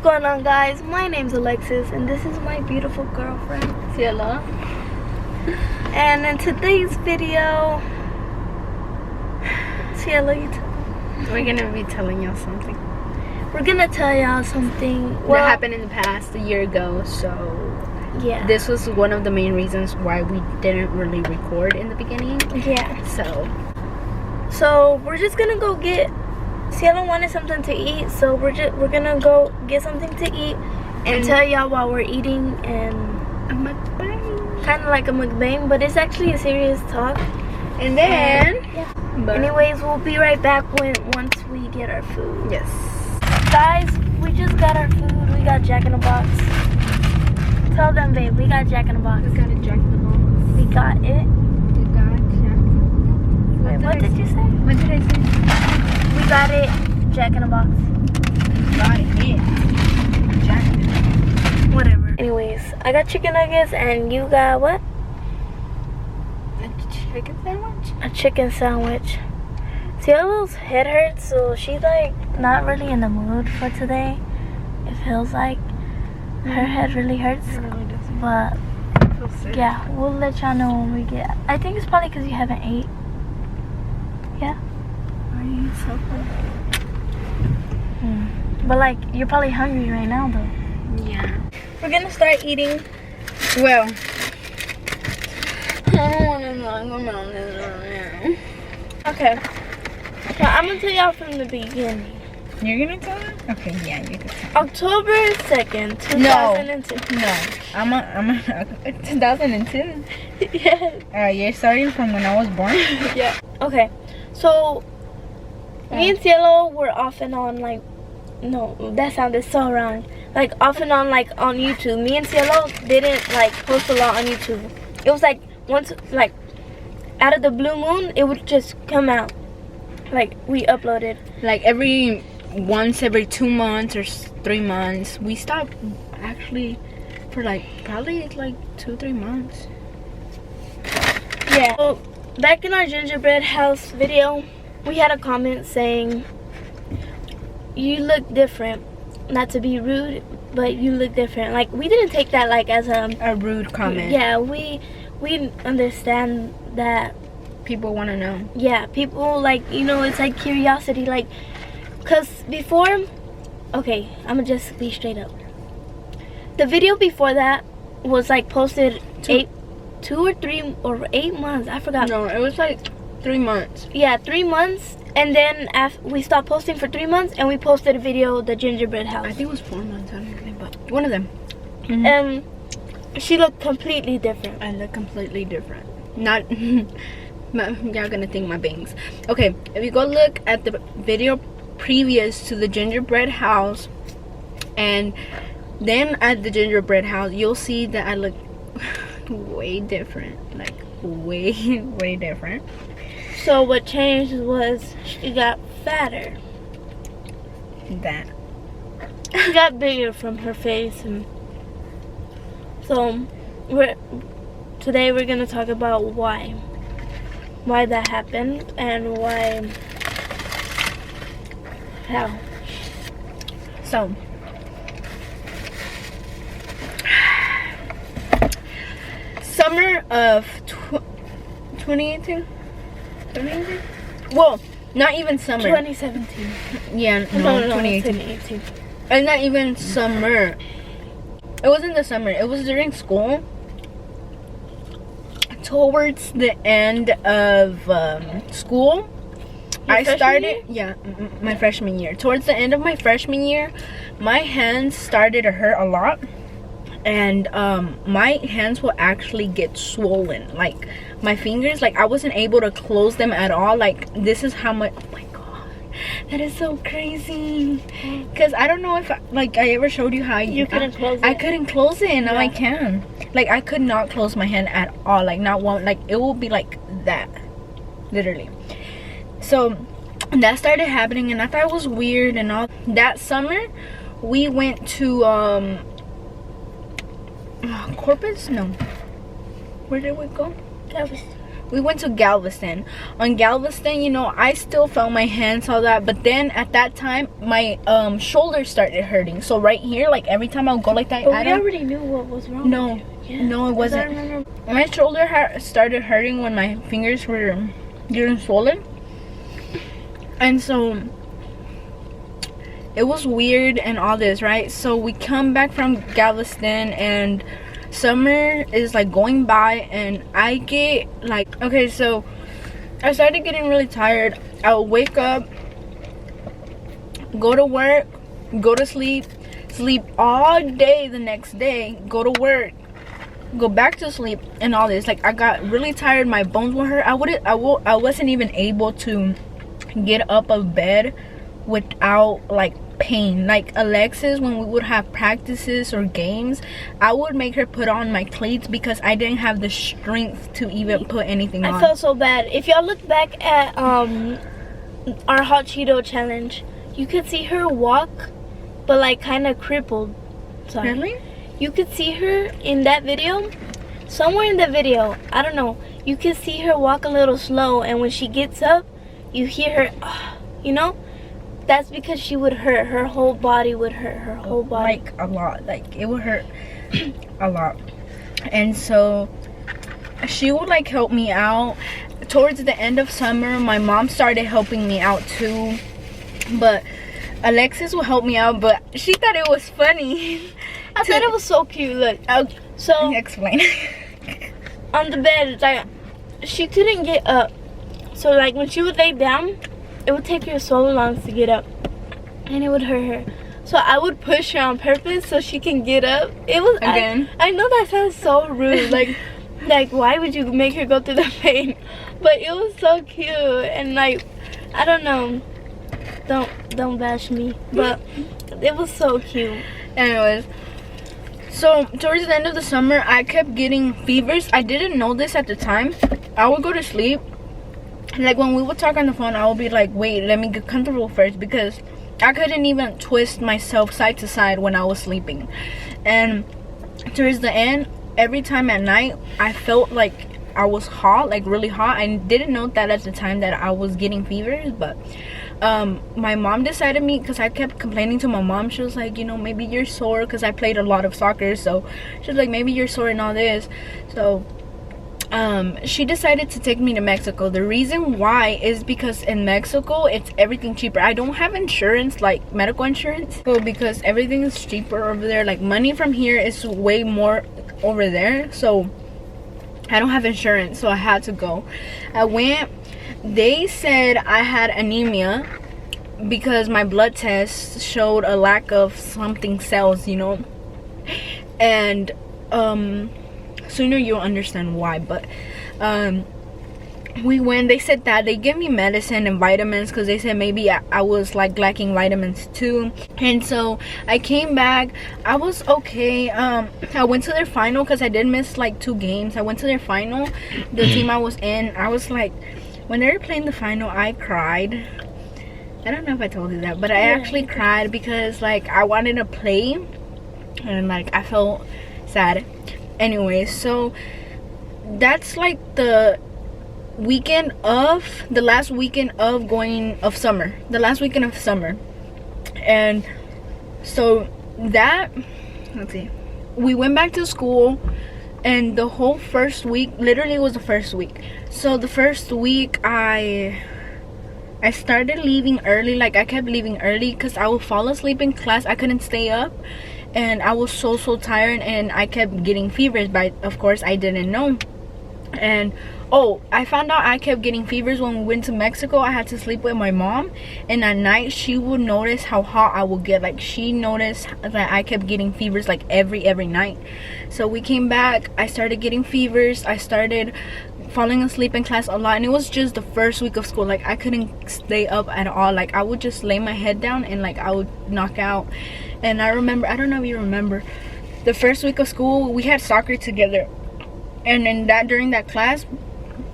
is going on, guys? My name's Alexis and this is my beautiful girlfriend Ciela. And in today's video, Ciela, we're gonna be telling y'all something. We're gonna tell y'all something that happened in the past a year ago. So yeah, this was one of the main reasons why we didn't really record in the beginning. Yeah. So we're just gonna go get. Ciela wanted something to eat, so we're gonna go get something to eat and tell y'all while we're eating, and a mukbang, kind of like a mukbang, but it's actually a serious talk. And then anyways, we'll be right back once we get our food. Yes, guys, we just got our food. We got Jack in the Box. Tell them, babe, we got Jack in the Box. we got a Jack in the Box. We got it. We got Jack. Wait, what did you say? What did I say? We got it, Jack in the Box. Got it, Jack in the Box. Whatever. Anyways, I got chicken nuggets and you got what? A chicken sandwich? A chicken sandwich. Ciela's head hurts, so she's like not really in the mood for today. It feels like her head really hurts. It really doesn't. But I feel sick. yeah, we'll let y'all know when we get. I think it's probably because you haven't ate. Yeah. Are you so hungry? But like, you're probably hungry right now though. Yeah. We're gonna start eating. Well, I don't want to talk about this right now. Okay. So I'm gonna tell y'all from the beginning. You're gonna tell her? Okay, yeah, you can tell. October 2nd, 2002. No, I'm a 2002. Yeah. You're starting from when I was born? Yeah. Okay. So, me and Cielo were off and on, like, no, that sounded so wrong. Like, off and on, like, on YouTube. Me and Cielo didn't, like, post a lot on YouTube. It was, like, once, like, out of the blue moon, it would just come out. Like, we uploaded. Like, once every 2 months or 3 months. We stopped, actually, for, like, probably, like, 2-3 months. Yeah. So, back in our gingerbread house video, we had a comment saying, you look different. Not to be rude, but you look different. Like, we didn't take that like as a rude comment. Yeah, we understand that people want to know. Yeah, people, like, you know, it's like curiosity, like, because before, okay, I'm gonna just be straight up. The video before that was like posted 2 or 3 or 8 months, I forgot. No, it was like 3 months. Yeah, 3 months, and then after we stopped posting for 3 months, and we posted a video, the gingerbread house. I think it was 4 months, I don't know, but one of them. And she looked completely different. I look completely different. Not, y'all gonna think my bangs. Okay, if you go look at the video previous to the gingerbread house, and then at the gingerbread house, you'll see that I look way different, like way different. So what changed was she got fatter. That She got bigger from her face, and so today we're gonna talk about why that happened and how. So summer of 2018. Well, not even summer. 2017. Yeah, No, 2018. And not even summer. It wasn't the summer. It was during school. Towards the end of school, I started. Yeah, my freshman year. Towards the end of my freshman year, my hands started to hurt a lot, and my hands will actually get swollen. Like my fingers, like I wasn't able to close them at all. Like this is how much. Oh my god, that is so crazy. Cause I don't know if I ever showed you how you couldn't close it. I couldn't close it, and now Yeah. I can. Like I could not close my hand at all. Like not one. Like it will be like that, literally. So that started happening, and I thought it was weird and all. That summer, we went to Corpus? No. Where did we go? we went to Galveston. On Galveston, you know, I still felt my hands, all that, but then at that time my shoulder started hurting. So right here, like every time I would go like that, but we already knew what was wrong. No, with you. Yeah, no, it wasn't. My shoulder started hurting when my fingers were getting swollen, and so it was weird and all this, right? So we come back from Galveston and summer is like going by, and I get like, okay, so I started getting really tired. I'll wake up, go to work, go to sleep all day the next day, go to work, go back to sleep, and all this. Like I got really tired, my bones were hurt. I wasn't even able to get up of bed without like pain. Like Alexis, when we would have practices or games, I would make her put on my cleats because I didn't have the strength to even put anything on. I felt so bad. If y'all look back at our hot Cheeto challenge, you could see her walk, but like kind of crippled. Sorry. Really? You could see her in that video. Somewhere in the video, I don't know, you could see her walk a little slow, and when she gets up, you hear her, you know? That's because she would hurt. Her whole body would hurt. Her whole body. Like a lot. Like it would hurt a lot. And so she would like help me out. Towards the end of summer, my mom started helping me out too. But Alexis will help me out, but she thought it was funny. I thought it was so cute. Look. So explain. On the bed, like she couldn't get up. So like when she would lay down, it would take her so long to get up, and it would hurt her. So I would push her on purpose so she can get up. It was again. I know that sounds so rude. Like why would you make her go through the pain? But it was so cute, and like I don't know. Don't bash me, but it was so cute. Anyways, so towards the end of the summer, I kept getting fevers. I didn't know this at the time. I would go to sleep. Like when we would talk on the phone, I would be like, wait, let me get comfortable first, because I couldn't even twist myself side to side when I was sleeping. And towards the end, every time at night, I felt like I was hot, like really hot. I didn't know that at the time that I was getting fevers, but my mom decided me, because I kept complaining to my mom. She was like, you know, maybe you're sore, because I played a lot of soccer. So she was like, maybe you're sore and all this. So she decided to take me to Mexico. The reason why is because in Mexico it's everything cheaper. I don't have insurance, like medical insurance, so because everything is cheaper over there. Like money from here is way more over there, so I don't have insurance, so I had to go. I went. They said I had anemia because my blood test showed a lack of something cells, you know, and sooner you'll understand why. But we went. They said that they gave me medicine and vitamins, because they said maybe I was like lacking vitamins too. And so I came back. I was okay. I went to their final, because I did miss like 2 games. I went to their final, the team I was in. I was like, when they were playing the final, I cried. I don't know if I told you that, but I actually cried because like I wanted to play, and like I felt sad. Anyway, so that's like the last weekend of summer, and so that, let's see, we went back to school, and the whole first week, literally was the first week. So the first week I started leaving early. Like I kept leaving early because I would fall asleep in class. I couldn't stay up, and I was so tired, and I kept getting fevers, but of course I didn't know. And I found out I kept getting fevers when we went to Mexico. I had to sleep with my mom, and at night she would notice how hot I would get. Like she noticed that I kept getting fevers like every night. So we came back, I started getting fevers, I started falling asleep in class a lot, and it was just the first week of school. Like I couldn't stay up at all. Like I would just lay my head down and like I would knock out. And I remember, I don't know if you remember, the first week of school we had soccer together, and during that class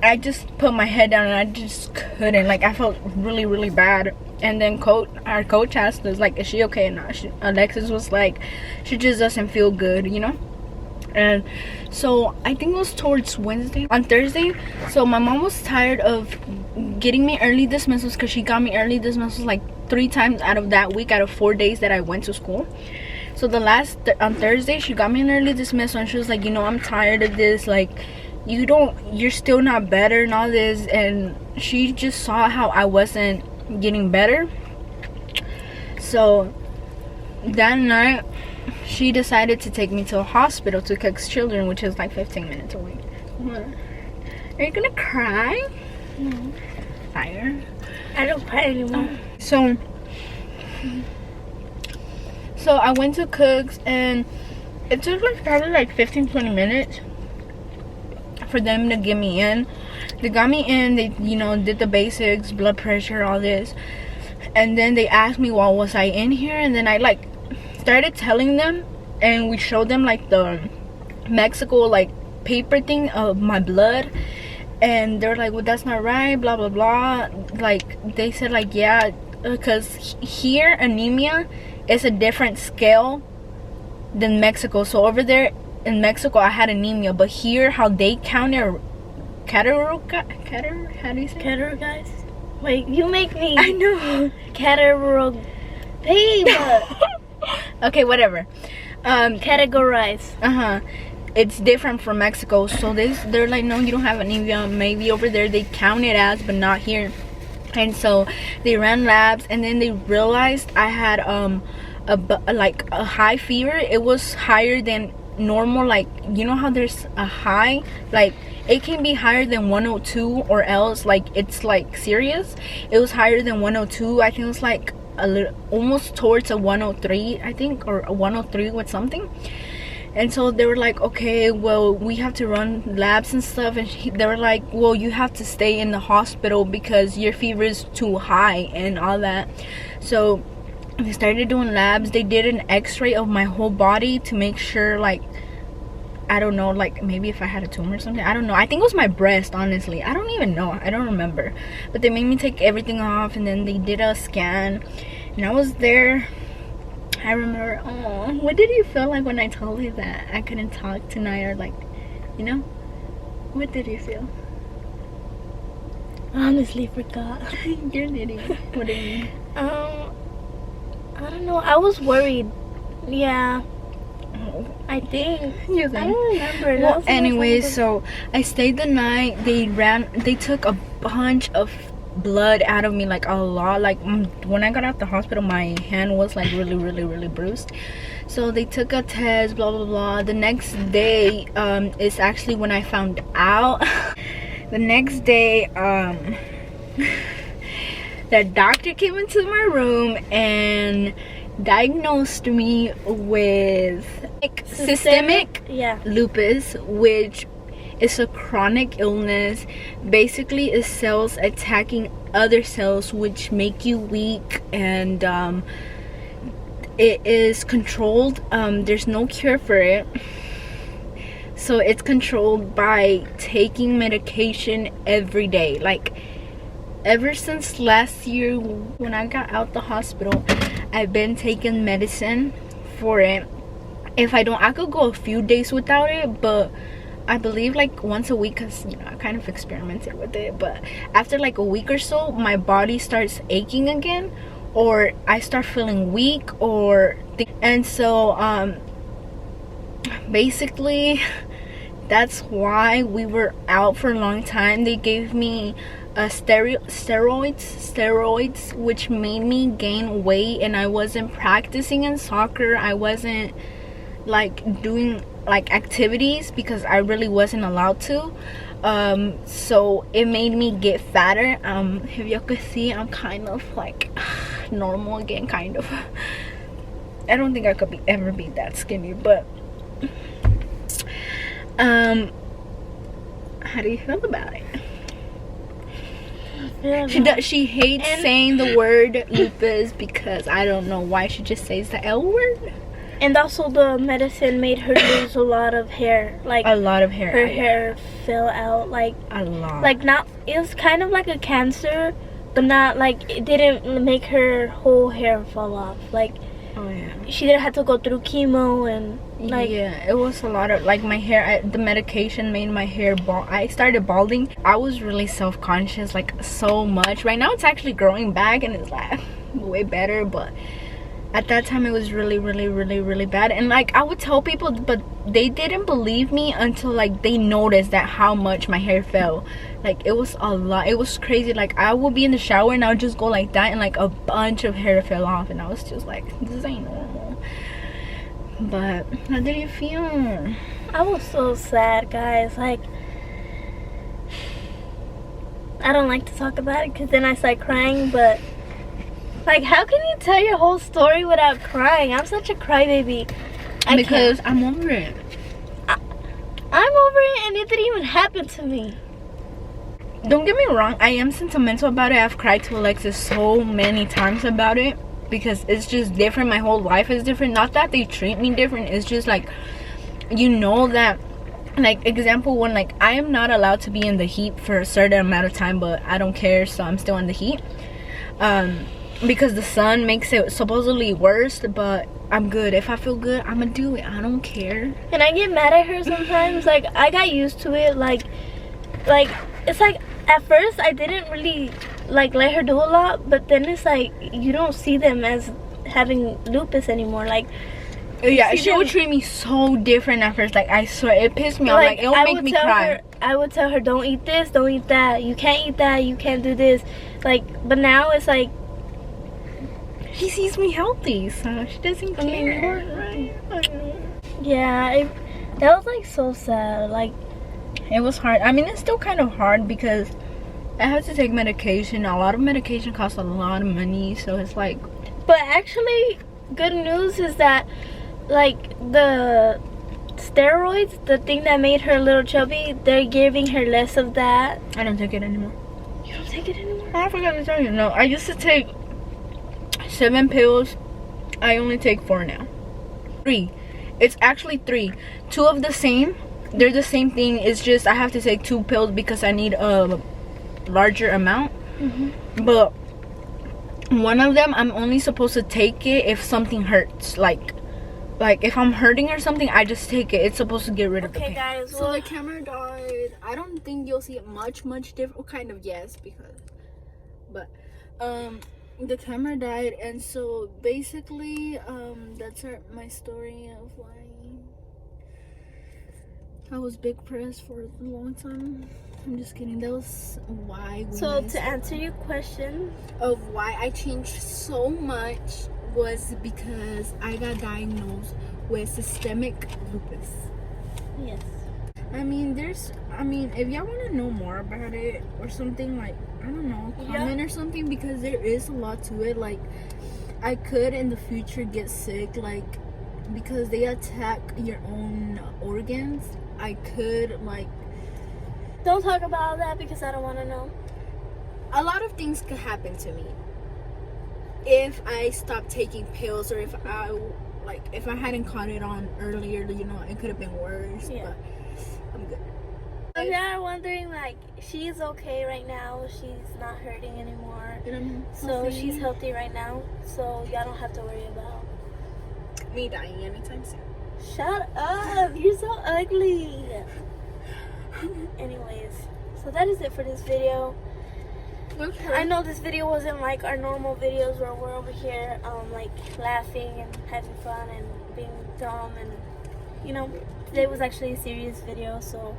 I just put my head down and I just couldn't. Like I felt really bad. And then our coach asked us like, is she okay? And Alexis was like, she just doesn't feel good, you know. And so I think it was towards Wednesday. On Thursday, so my mom was tired of getting me early dismissals because she got me early dismissals like 3 times out of that week, out of 4 days that I went to school. So on Thursday, she got me an early dismissal, and she was like, you know, I'm tired of this, like, you're still not better and all this. And she just saw how I wasn't getting better. So that night, she decided to take me to a hospital, to Cook's Children, which is like 15 minutes away. Are you gonna cry? No. Fire. I don't cry anymore. So I went to Cook's, and it took like probably like 15-20 minutes for them to get me in. They got me in, they, you know, did the basics, blood pressure, all this. And then they asked me, why was I in here? And then I like started telling them, and we showed them like the Mexico like paper thing of my blood. And they're like, well, that's not right, blah blah blah. Like, they said like, yeah, because here anemia is a different scale than Mexico. So over there in Mexico I had anemia, but here how they count it, how do you say? Categorize? Wait, you make me. I know. Categorize. Okay, whatever. Categorize. It's different from Mexico. So they're like, no, you don't have anemia. Maybe over there they count it as, but not here. And so they ran labs, and then they realized I had a high fever. It was higher than normal. Like, you know how there's a high, like it can be higher than 102, or else like it's like serious. It was higher than 102. I think it was like a little, almost towards a 103, I think, or a 103 with something. And so they were like, okay, well, we have to run labs and stuff. And they were like, well, you have to stay in the hospital because your fever is too high and all that. So they started doing labs. They did an x-ray of my whole body to make sure, like, I don't know, like maybe if I had a tumor or something. I don't know. I think it was my breast, honestly. I don't even know. I don't remember. But they made me take everything off, and then they did a scan. And I was there. I remember, oh, what did you feel like when I told you that I couldn't talk tonight, or like, you know? What did you feel? Honestly, forgot. You're an idiot. What do you mean? I don't know. I was worried. Yeah. Oh. I think. You I think? don't remember. Well, anyways, so I stayed the night. They took a bunch of blood out of me, like a lot. Like when I got out the hospital, my hand was like really bruised. So they took a test, blah blah blah. The next day is actually when I found out. The next day the doctor came into my room and diagnosed me with systemic lupus, which is a chronic illness. Basically, it's cells attacking other cells, which make you weak, and it is controlled. There's no cure for it, so it's controlled by taking medication every day. Like, ever since last year when I got out the hospital, I've been taking medicine for it. If I don't, I could go a few days without it, but I believe like once a week, because, you know, I kind of experimented with it. But after like a week or so, my body starts aching again, or I start feeling weak, and so basically that's why we were out for a long time. They gave me steroids, which made me gain weight, and I wasn't practicing in soccer. I wasn't like doing like activities because I really wasn't allowed to. So it made me get fatter. If you could see, I'm kind of like normal again, kind of. I don't think I could ever be that skinny, but how do you feel about it? She hates saying the word lupus because I don't know why she just says the L word. And also the medicine made her lose a lot of hair. Like a lot of hair. Her hair fell out, like a lot. Like, not, it was kind of like a cancer, but not like, it didn't make her whole hair fall off. Like Oh yeah. She didn't have to go through chemo and like. Yeah, it was a lot of like my hair. The medication made my hair bald. I started balding. I was really self-conscious, like so much. Right now it's actually growing back and it's like way better, but at that time it was really bad. And like I would tell people, but they didn't believe me until like they noticed that how much my hair fell. Like it was a lot. It was crazy. Like I would be in the shower and I would just go like that and like a bunch of hair fell off and I was just like, this ain't normal. But how did you feel? I was so sad, guys. Like, I don't like to talk about it because then I start crying, but like, how can you tell your whole story without crying? I'm such a crybaby. Because I'm over it. I'm over it and it didn't even happen to me. Don't get me wrong, I am sentimental about it. I've cried to Alexis so many times about it because it's just different. My whole life is different. Not that they treat me different, it's just like, you know that, like example one, like I am not allowed to be in the heat for a certain amount of time, but I don't care, so I'm still in the heat because the sun makes it supposedly worse, but I'm good. If I feel good, I'm gonna do it. I don't care. And I get mad at her sometimes. Like I got used to it. Like it's like at first I didn't really like let her do a lot, but then it's like you don't see them as having lupus anymore. Like yeah, she would treat me so different at first. Like I swear, it pissed me off. Like it would make me cry. I would tell her, don't eat this, don't eat that. You can't eat that. You can't do this. Like, but now it's like she sees me healthy, so she doesn't care. Right? Yeah, that was like so sad. Like it was hard. I mean, it's still kind of hard because I have to take medication. A lot of medication costs a lot of money, so it's like. But actually, good news is that like the steroids, the thing that made her a little chubby, they're giving her less of that. I don't take it anymore. You don't take it anymore? I forgot to tell you. No, I used to take 7 pills. I only take 4 now. 3. It's actually 3. 2 of the same. They're the same thing. It's just I have to take 2 pills because I need a larger amount. But one of them, I'm only supposed to take it if something hurts. Like if I'm hurting or something, I just take it. It's supposed to get rid of the pain. Okay, guys. So the camera died. I don't think you'll see it much different. Well, kind of, yes, because, but the camera died, and so basically that's my story of why I was big pressed for a long time. I'm just kidding. That was why. So to answer your question of why I changed so much was because I got diagnosed with systemic lupus. Yes. I mean, if y'all want to know more about it or something, like, I don't know, comment or something, because there is a lot to it. Like, I could in the future get sick, like, because they attack your own organs. I could, like... Don't talk about that because I don't want to know. A lot of things could happen to me if I stopped taking pills, or if I hadn't caught it on earlier, you know, it could have been worse. Yeah. But I'm good. If y'all are wondering, like, she's okay right now. She's not hurting anymore. So she's healthy right now. So y'all don't have to worry about me dying anytime soon. Shut up! You're so ugly. Anyways, so that is it for this video. Okay. I know this video wasn't like our normal videos where we're over here like laughing and having fun and being dumb, and you know, today was actually a serious video. So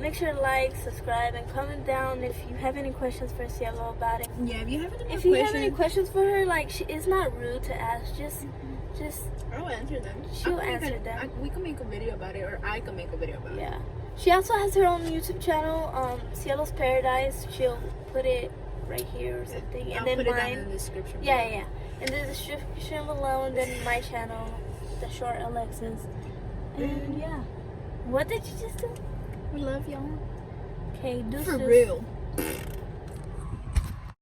make sure to like, subscribe, and comment down if you have any questions for Cielo about it. Yeah, if you have any if you have any questions for her, like, it's not rude to ask. Just I'll answer them. She'll answer them. We can make a video about it, or I can make a video about it. Yeah. She also has her own YouTube channel, Cielo's Paradise. She'll put it right here or something. And I'll then put mine. it down in the description. Yeah. In the description below, and then my channel, The Short Alexis. And yeah. What did you just do? We love y'all. Okay, deuces. For real.